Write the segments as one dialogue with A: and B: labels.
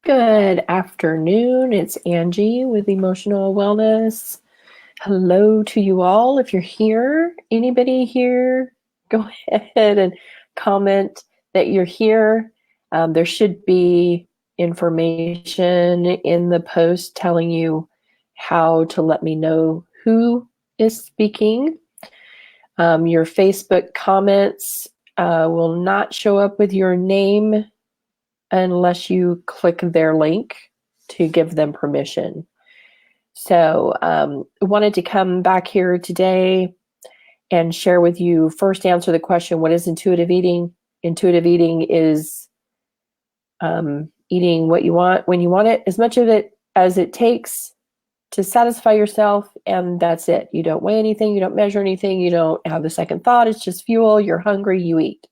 A: Good afternoon. It's Angie with Emotional Wellness. Hello to you all. If you're here, anybody here, go ahead and comment that you're here. There should be information in the post telling you how to let me know who is speaking. Your Facebook comments will not show up with your name unless you click their link to give them permission. So I wanted to come back here today and share with you, first answer the question, what is intuitive eating? Intuitive eating is eating what you want when you want it, as much of it as it takes to satisfy yourself, and that's it. You don't weigh anything, you don't measure anything, you don't have a second thought, it's just fuel, you're hungry, you eat.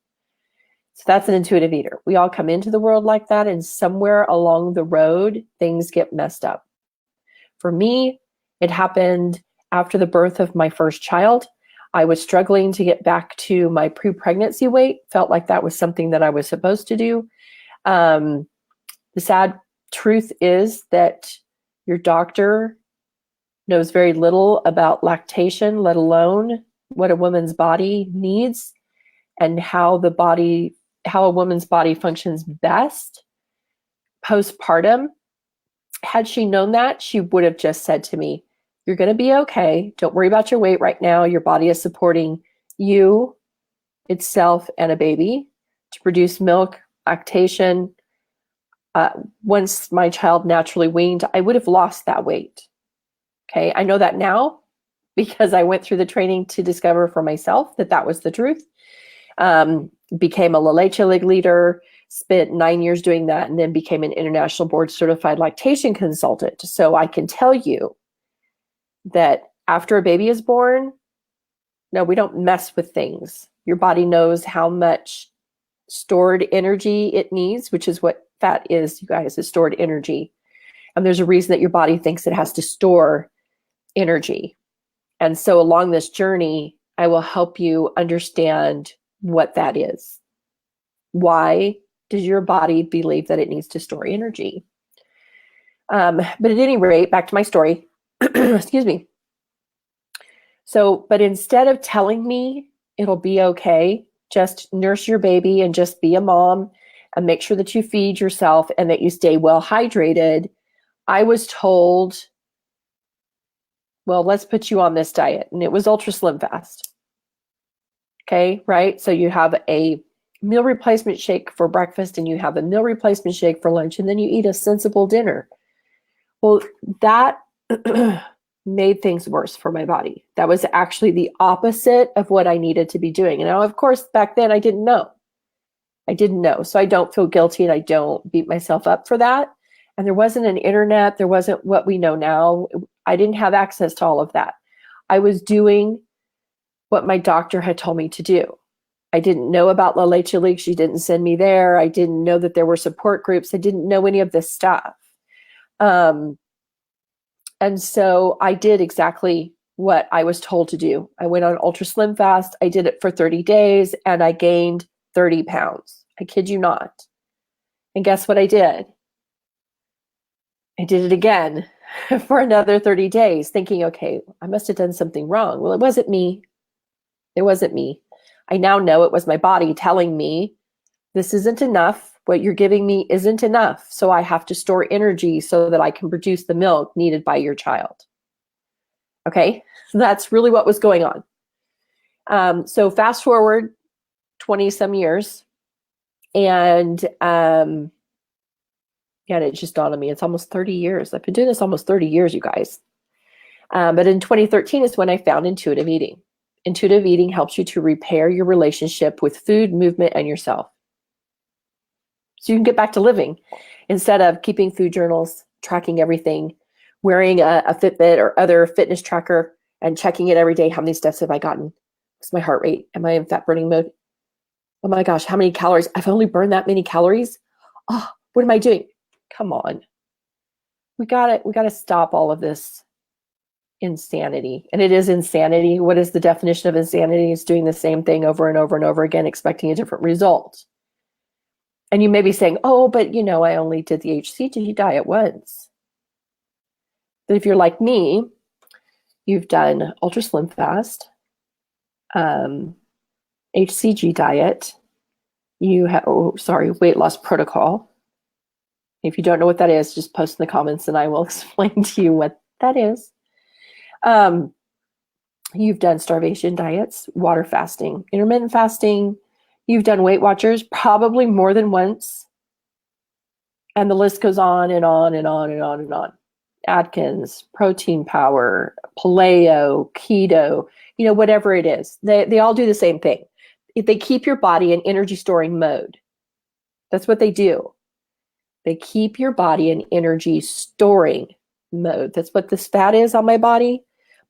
A: So that's an intuitive eater. We all come into the world like that, and somewhere along the road, things get messed up. For me, it happened after the birth of my first child. I was struggling to get back to my pre-pregnancy weight, felt like that was something that I was supposed to do. The sad truth is that your doctor knows very little about lactation, let alone what a woman's body needs and how a woman's body functions best postpartum. Had she known that, she would have just said to me, you're going to be okay. Don't worry about your weight right now. Your body is supporting you, itself, and a baby to produce milk, lactation. Once my child naturally weaned, I would have lost that weight. Okay, I know that now because I went through the training to discover for myself that that was the truth. Became a La Leche leader, spent 9 years doing that, and then became an international board certified lactation consultant. So I can tell you that after a baby is born, no, we don't mess with things. Your body knows how much stored energy it needs, which is what fat is, you guys, is stored energy. And there's a reason that your body thinks it has to store energy. And so along this journey, I will help you understand what that is. Why does your body believe that it needs to store energy? But at any rate, back to my story. Excuse me. So, but instead of telling me it'll be okay, just nurse your baby and just be a mom and make sure that you feed yourself and that you stay well hydrated, I was told, well, let's put you on this diet. And it was Ultra Slim Fast. Okay, right? So you have a meal replacement shake for breakfast and you have a meal replacement shake for lunch, and then you eat a sensible dinner. Well, that made things worse for my body. That was actually the opposite of what I needed to be doing. And now, of course, back then I didn't know. So I don't feel guilty and I don't beat myself up for that. And there wasn't an internet. There wasn't what we know now. I didn't have access to all of that. I was doing what my doctor had told me to do. I didn't know about La Leche League. She didn't send me there. I didn't know that there were support groups. I didn't know any of this stuff. And so I did exactly what I was told to do. I went on Ultra Slim Fast. I did it for 30 days and I gained 30 pounds. I kid you not. And guess what I did? I did it again for another 30 days thinking, okay, I must have done something wrong. Well, it wasn't me. It wasn't me. I now know it was my body telling me, this isn't enough. What you're giving me isn't enough. So I have to store energy so that I can produce the milk needed by your child. Okay, so that's really what was going on. So fast forward 20 some years, and it just dawned on me, it's almost 30 years. I've been doing this almost 30 years, you guys. But in 2013 is when I found intuitive eating. Intuitive eating helps you to repair your relationship with food, movement, and yourself. So you can get back to living instead of keeping food journals, tracking everything, wearing a Fitbit or other fitness tracker and checking it every day. How many steps have I gotten? What's my heart rate? Am I in fat burning mode? Oh my gosh, how many calories? I've only burned that many calories. Oh, what am I doing? Come on. We got to stop all of this insanity. And it is insanity. What is the definition of insanity? It's doing the same thing over and over and over again, expecting a different result. And you may be saying, oh, but I only did the HCG diet once. But if you're like me, you've done ultra slim fast, HCG diet, weight loss protocol. If you don't know what that is, just post in the comments and I will explain to you what that is. You've done starvation diets, water fasting, intermittent fasting. You've done Weight Watchers probably more than once. And the list goes on and on and on and on and on. Atkins, protein power, paleo, keto, whatever it is. They all do the same thing. If they keep your body in energy storing mode. That's what they do. They keep your body in energy storing mode. That's what this fat is on my body.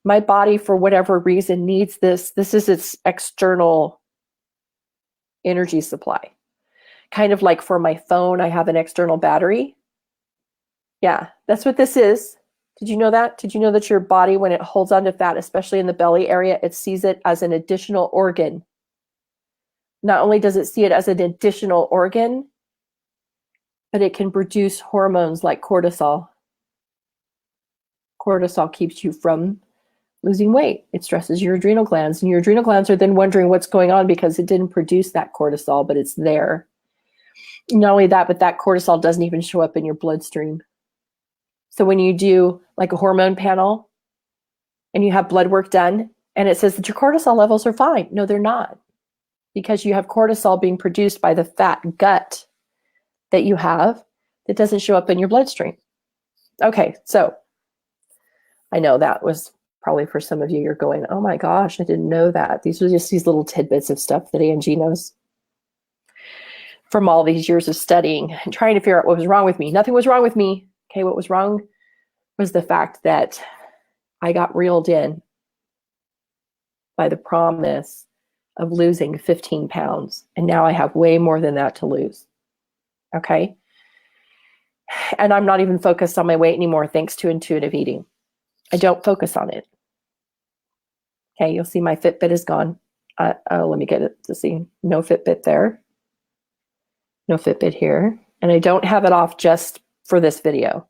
A: My body, for whatever reason, needs this. This is its external energy supply. Kind of like for my phone, I have an external battery. Yeah, that's what this is. Did you know that? Did you know that your body, when it holds onto fat, especially in the belly area, it sees it as an additional organ? Not only does it see it as an additional organ, but it can produce hormones like cortisol. Cortisol keeps you from losing weight. It stresses your adrenal glands, and your adrenal glands are then wondering what's going on because it didn't produce that cortisol, but it's there. Not only that, but that cortisol doesn't even show up in your bloodstream. So when you do like a hormone panel and you have blood work done and it says that your cortisol levels are fine. No, they're not, because you have cortisol being produced by the fat gut that you have that doesn't show up in your bloodstream. Okay, so I know that was probably for some of you, you're going, oh my gosh, I didn't know that. These are just these little tidbits of stuff that Angie knows from all these years of studying and trying to figure out what was wrong with me. Nothing was wrong with me. Okay, what was wrong was the fact that I got reeled in by the promise of losing 15 pounds. And now I have way more than that to lose. Okay. And I'm not even focused on my weight anymore, thanks to intuitive eating. I don't focus on it. Okay, you'll see my Fitbit is gone. Let me get it to see. No Fitbit there. No Fitbit here. And I don't have it off just for this video.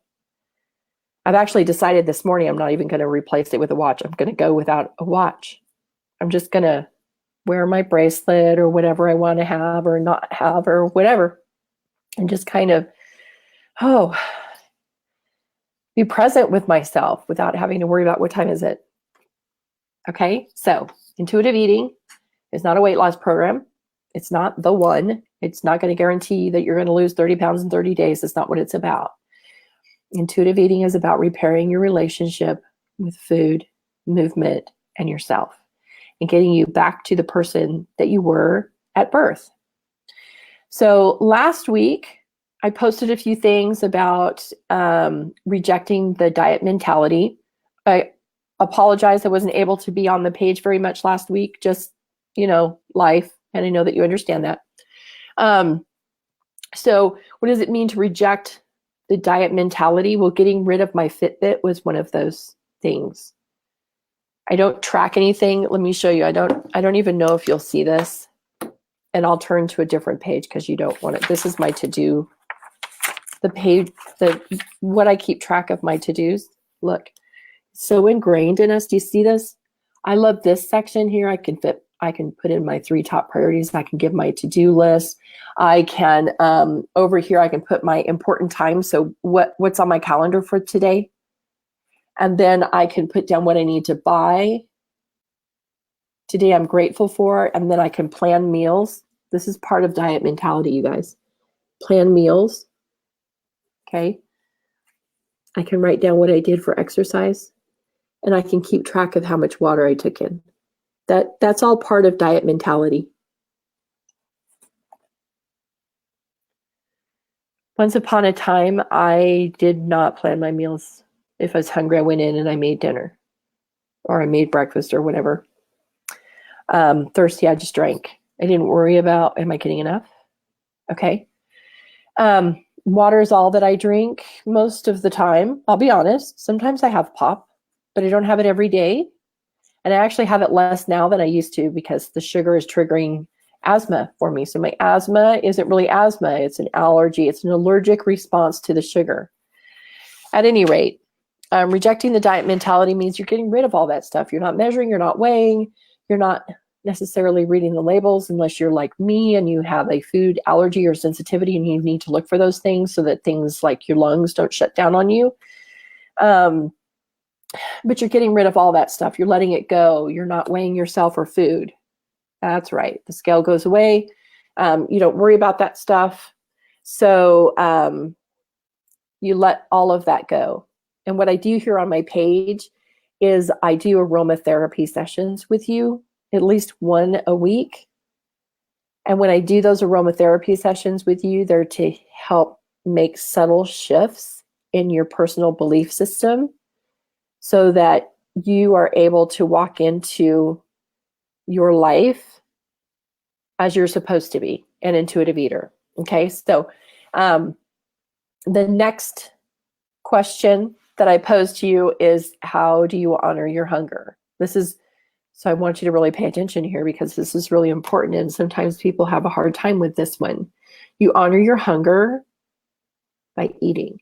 A: I've actually decided this morning I'm not even going to replace it with a watch. I'm going to go without a watch. I'm just going to wear my bracelet or whatever I want to have or not have or whatever. And just kind of, be present with myself without having to worry about what time is it. Okay, so intuitive eating is not a weight loss program. It's not the one. It's not going to guarantee that you're going to lose 30 pounds in 30 days. That's not what it's about. Intuitive eating is about repairing your relationship with food, movement, and yourself, and getting you back to the person that you were at birth. So last week, I posted a few things about rejecting the diet mentality. I apologize I wasn't able to be on the page very much last week, just, life, and I know that you understand that. So what does it mean to reject the diet mentality? Well, getting rid of my Fitbit was one of those things. I don't track anything. Let me show you. I don't even know if you'll see this. And I'll turn to a different page because you don't want it. This is my to-do. The page, what I keep track of my to-dos. Look, so ingrained in us. Do you see this? I love this section here. I can put in my 3 top priorities. I can give my to-do list. I can, over here, I can put my important time. So what's on my calendar for today? And then I can put down what I need to buy today, I'm grateful for, and then I can plan meals. This is part of diet mentality, you guys. Plan meals. Okay. I can write down what I did for exercise, and I can keep track of how much water I took in. That's all part of diet mentality. Once upon a time, I did not plan my meals. If I was hungry, I went in and I made dinner, or I made breakfast or whatever. Thirsty, I just drank. I didn't worry about, am I getting enough? Okay. Water is all that I drink most of the time. I'll be honest. Sometimes I have pop, but I don't have it every day. And I actually have it less now than I used to because the sugar is triggering asthma for me. So my asthma isn't really asthma, it's an allergy, it's an allergic response to the sugar. At any rate, rejecting the diet mentality means you're getting rid of all that stuff. You're not measuring, you're not weighing, you're not necessarily reading the labels unless you're like me and you have a food allergy or sensitivity and you need to look for those things so that things like your lungs don't shut down on you. But you're getting rid of all that stuff. You're letting it go. You're not weighing yourself or food. That's right. The scale goes away. You don't worry about that stuff. So you let all of that go. And what I do here on my page is I do aromatherapy sessions with you, at least one a week. And when I do those aromatherapy sessions with you, they're to help make subtle shifts in your personal belief system so that you are able to walk into your life as you're supposed to be, an intuitive eater. Okay, so the next question that I pose to you is, how do you honor your hunger? So I want you to really pay attention here because this is really important, and sometimes people have a hard time with this one. You honor your hunger by eating.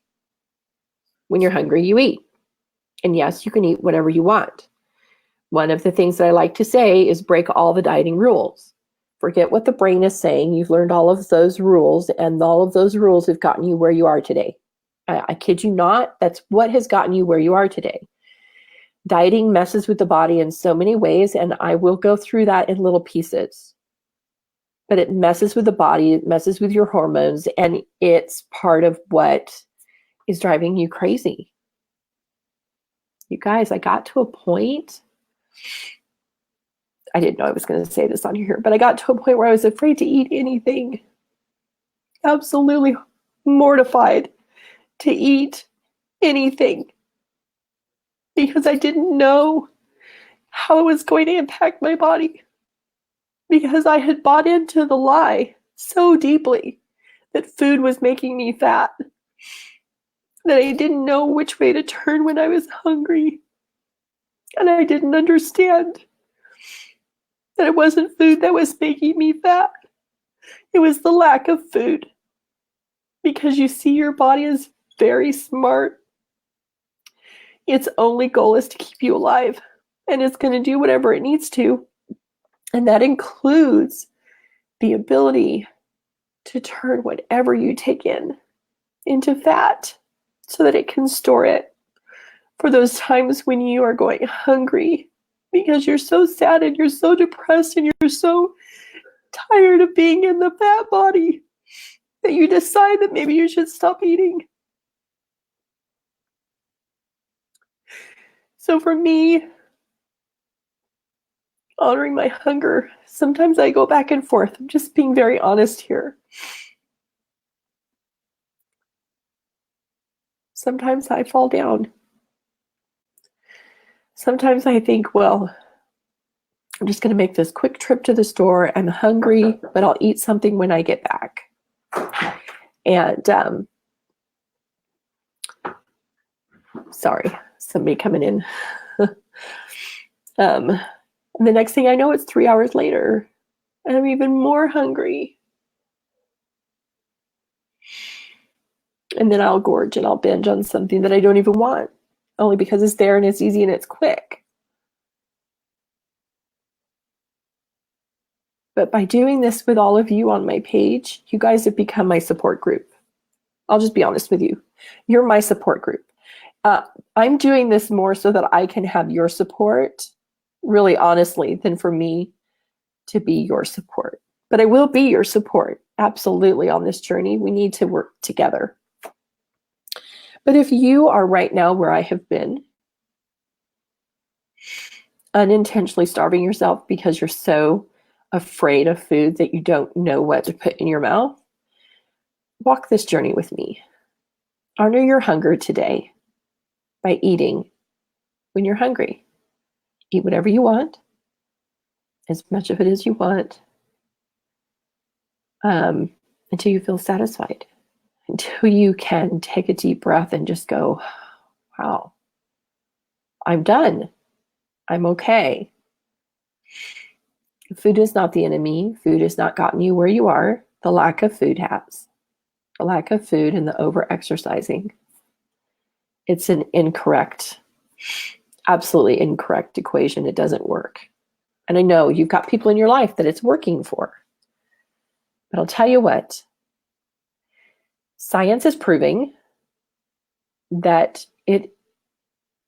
A: When you're hungry, you eat. And yes, you can eat whatever you want. One of the things that I like to say is break all the dieting rules. Forget what the brain is saying. You've learned all of those rules, and all of those rules have gotten you where you are today. I kid you not, that's what has gotten you where you are today. Dieting messes with the body in so many ways, and I will go through that in little pieces. But it messes with the body, it messes with your hormones, and it's part of what is driving you crazy. You guys, I got to a point, I didn't know I was going to say this on here, but I got to a point where I was afraid to eat anything. Absolutely mortified to eat anything because I didn't know how it was going to impact my body, because I had bought into the lie so deeply that food was making me fat that I didn't know which way to turn when I was hungry. And I didn't understand that it wasn't food that was making me fat. It was the lack of food. Because you see, your body is very smart. Its only goal is to keep you alive, and it's going to do whatever it needs to. And that includes the ability to turn whatever you take in into fat so that it can store it for those times when you are going hungry because you're so sad and you're so depressed and you're so tired of being in the fat body that you decide that maybe you should stop eating. So for me, honoring my hunger, sometimes I go back and forth. I'm just being very honest here. Sometimes I fall down. Sometimes I think, well, I'm just going to make this quick trip to the store. I'm hungry, but I'll eat something when I get back. And sorry, somebody coming in. The next thing I know, it's 3 hours later, and I'm even more hungry. And then I'll gorge and I'll binge on something that I don't even want, only because it's there and it's easy and it's quick. But by doing this with all of you on my page, you guys have become my support group. I'll just be honest with you. You're my support group. I'm doing this more so that I can have your support, really honestly, than for me to be your support. But I will be your support, absolutely, on this journey. We need to work together. But if you are right now where I have been, unintentionally starving yourself because you're so afraid of food that you don't know what to put in your mouth, walk this journey with me. Honor your hunger today by eating when you're hungry. Eat whatever you want, as much of it as you want, until you feel satisfied, until you can take a deep breath and just go, wow, I'm done. I'm okay. Food is not the enemy. Food has not gotten you where you are. The lack of food has. The lack of food and the over-exercising. It's an incorrect, absolutely incorrect equation. It doesn't work. And I know you've got people in your life that it's working for. But I'll tell you what, science is proving that it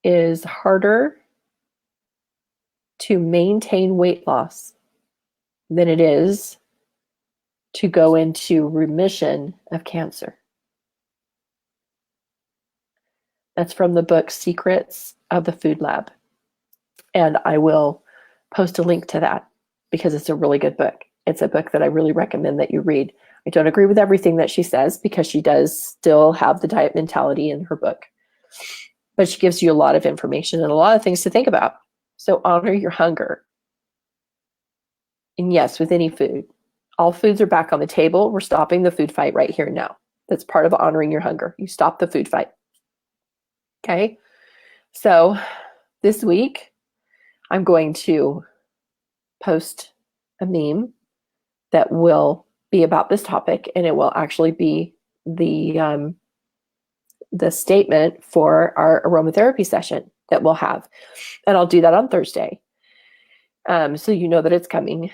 A: is harder to maintain weight loss than it is to go into remission of cancer. That's from the book Secrets of the Food Lab. And I will post a link to that because it's a really good book. It's a book that I really recommend that you read. I don't agree with everything that she says because she does still have the diet mentality in her book. But she gives you a lot of information and a lot of things to think about. So honor your hunger. And yes, with any food, all foods are back on the table. We're stopping the food fight right here and now. That's part of honoring your hunger. You stop the food fight. Okay? So this week, I'm going to post a meme that will be about this topic, and it will actually be the statement for our aromatherapy session that we'll have. And I'll do that on Thursday. So you know that it's coming.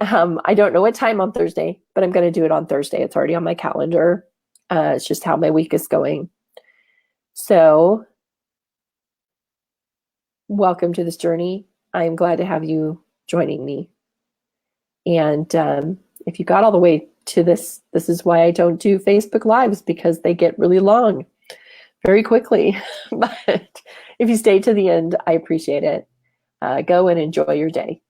A: I don't know what time on Thursday, but I'm going to do it on Thursday. It's already on my calendar. It's just how my week is going. So welcome to this journey. I'm glad to have you joining me. And if you got all the way to this is why I don't do Facebook Lives, because they get really long very quickly. But if you stay to the end, I appreciate it. Go and enjoy your day.